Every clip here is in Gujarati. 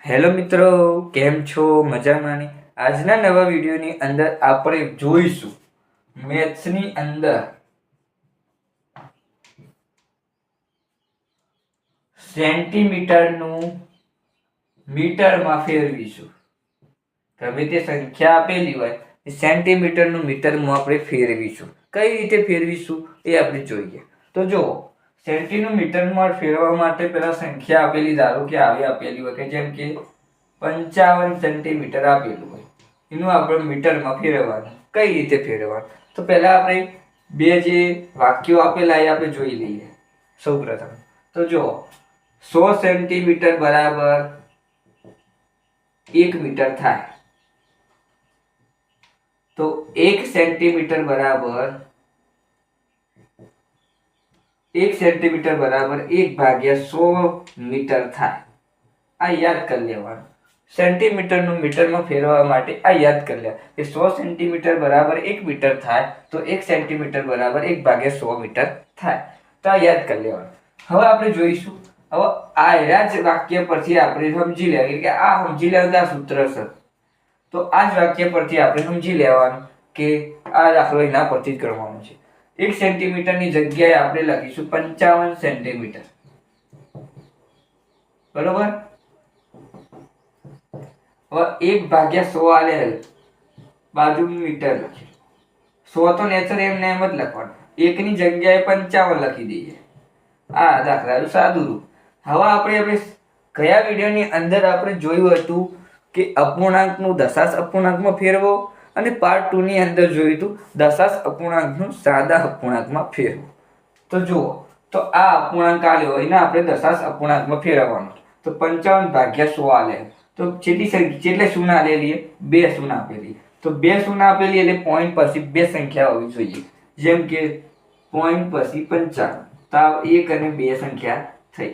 હેલો મિત્રો, કેમ છો? મજામાં ને? આજના નવા વિડીયોની અંદર આપણે જોઈશું મેથ્સની અંદર સેન્ટીમીટરનું મીટરમાં ફેરવીશું. ગમે તે સંખ્યા આપેલી હોય એ સેન્ટીમીટરનું મીટરમાં આપણે ફેરવીશું. કઈ રીતે ફેરવીશું એ આપણે જોઈએ. તો જુઓ, સેન્ટીનું મીટરમાં ફેરવવા માટે પહેલા સંખ્યા આપેલી, ધારો કે આવી આપેલી હોય કે જેમ કે 55 સેન્ટીમીટર આપેલું હોય, એનું આપણે મીટરમાં ફેરવવાનું. કઈ રીતે ફેરવવાનું? તો પહેલા આપણે બે જે વાક્યો આપેલા એ આપણે જોઈ લઈએ. સૌપ્રથમ તો જુઓ, 100 સેન્ટીમીટર બરાબર 1 મીટર થાય. તો 1 સેન્ટીમીટર બરાબર 1/100 મીટર થાય. આ યાદ કરી લેવાનું. સેન્ટીમીટરનું મીટરમાં ફેરવવા માટે આ યાદ કરી લે કે 100 સેન્ટીમીટર બરાબર 1 મીટર થાય, તો 1 સેન્ટીમીટર બરાબર 1/100 મીટર થાય. તો આ યાદ કરી લેવાનું. હવે આપણે જોઈશું, હવે આ જ વાક્ય પરથી આપણે સમજી લેવું કે આ સમજી લેવાનું આ સૂત્ર છે. તો આ જ વાક્ય પરથી આપણે સમજી લેવાનું કે આ દાખલો એના પરથી જ ગણવાનો છે. 1 સેન્ટીમીટરની જગ્યાએ આપણે લખીશું 55 સેન્ટીમીટર. બરોબર? હવે 1/100 આલેલ બાજુનું મીટર લખીએ. 100 તો નેચર એમને એમ જ લખવાનું. 1 ની જગ્યાએ 55 લખી દઈએ. આ દાખલાનું સાદું રૂપ. હવે આપણે કયા વિડીયોની અંદર આપણે જોયું હતું કે અપૂર્ણાંકનું દશાંશ અપૂર્ણાંકમાં ફેરવો, અને પાર્ટ 2 ની અંદર જોયું હતું દશાંશ અપૂર્ણાંકનું સાદા અપૂર્ણાંકમાં ફેરવો. તો જુઓ, તો આ અપૂર્ણાંક આલ્યો એને આપણે દશાંશ અપૂર્ણાંકમાં ફેરવવાનો. તો 55/100 આલે તો કેટલે શૂન્ય આલેલી? 2 શૂન્ય આપેલી. તો 2 શૂન્ય આપેલી એટલે પોઈન્ટ પછી 2 સંખ્યા હોવી જોઈએ. જેમ કે પોઈન્ટ પછી 55, તો 1 અને 2 સંખ્યા થઈ.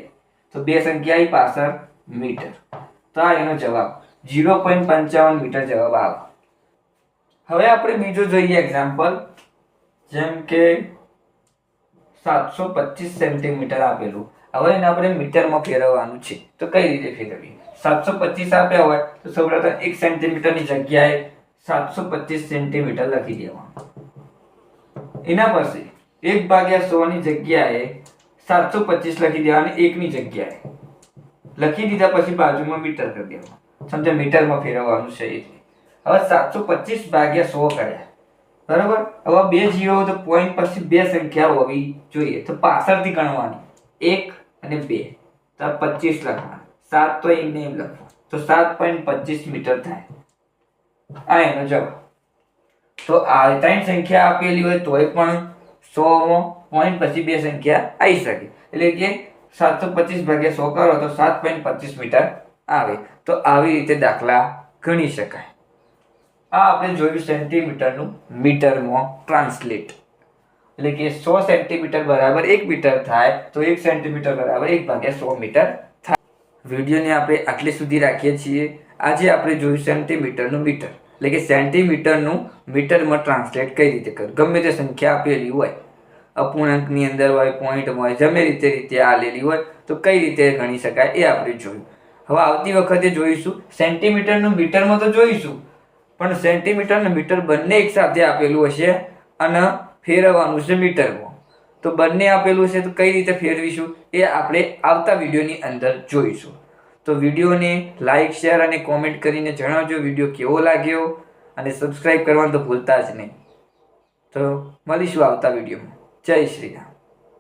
તો 2 સંખ્યા આવી પાછળ મીટર. તો આ એનો જવાબ 0.55 મીટર જવાબ આવે. હવે આપણે બીજું જોઈએ એક્ઝામ્પલ. જેમ કે 725 સેન્ટીમીટર આપેલું. હવે એને આપણે મીટરમાં ફેરવવાનું છે. તો કઈ રીતે ફેરવીએ? 725 આપ્યા હોય તો સૌપ્રથમ 1 સેન્ટીમીટરની જગ્યાએ 725 સેન્ટીમીટર લખી દેવાનું. એના પછી 1/100 ની જગ્યાએ 725 લખી દેવાની. 1 ની જગ્યાએ લખી દીધા પછી બાજુમાં મીટર કરી દેવાનું. સમજો મીટરમાં ફેરવવાનું છે. હવે 725/100 કર્યા. બરાબર? હવે 2 0 તો પોઈન્ટ પછી 2 સંખ્યા હોવી જોઈએ. તો પાછળથી ગણવાની 1 અને 2. તો 25 લખવાનું. 7 તો એમને એમ લખવું. તો 7.25 મીટર થાય. આ એનો જવાબ. તો આ 3 સંખ્યા આપેલી હોય તોય પણ 100 પોઈન્ટ પછી 2 સંખ્યા આવી શકે. એટલે કે 725/100 કરો તો 7.25 મીટર આવે. તો આવી રીતે દાખલા ગણી શકાય. આ આપણે જોયું સેન્ટીમીટરનું મીટરમાં ટ્રાન્સલેટ. એટલે કે 100 સેન્ટીમીટર બરાબર 1 મીટર થાય, તો 1 સેન્ટીમીટર બરાબર 1/100 મીટર થાય. વિડીયોને આપણે આટલે સુધી રાખીએ છીએ. આજે આપણે જોયું સેન્ટીમીટરનું મીટર. એટલે કે સેન્ટીમીટરનું મીટરમાં ટ્રાન્સલેટ કઈ રીતે કરવું. ગમે તે સંખ્યા આપેલી હોય, અપૂર્ણાંકની અંદર હોય, પોઈન્ટમાં હોય, ગમે રીતે આલેલી હોય તો કઈ રીતે ગણી શકાય એ આપણે જોયું. હવે આવતી વખતે જોઈશું સેન્ટીમીટરનું મીટરમાં તો જોઈશું, પણ સેન્ટીમીટરનું મીટર બંને એક સાથે આપેલું હશે અને ફેરવવાનું છે મીટરમાં. તો બંને આપેલું છે તો કઈ રીતે ફેરવીશું એ આપણે આવતા વિડીયોની અંદર જોઈશું. તો વિડીયોને લાઈક, શેર અને કોમેન્ટ કરીને જણાવજો વિડીયો કેવો લાગ્યો, અને સબસ્ક્રાઈબ કરવાનું તો ભૂલતા જ નહીં. તો મળીશું આવતા વિડીયોમાં. જય શ્રી રામ.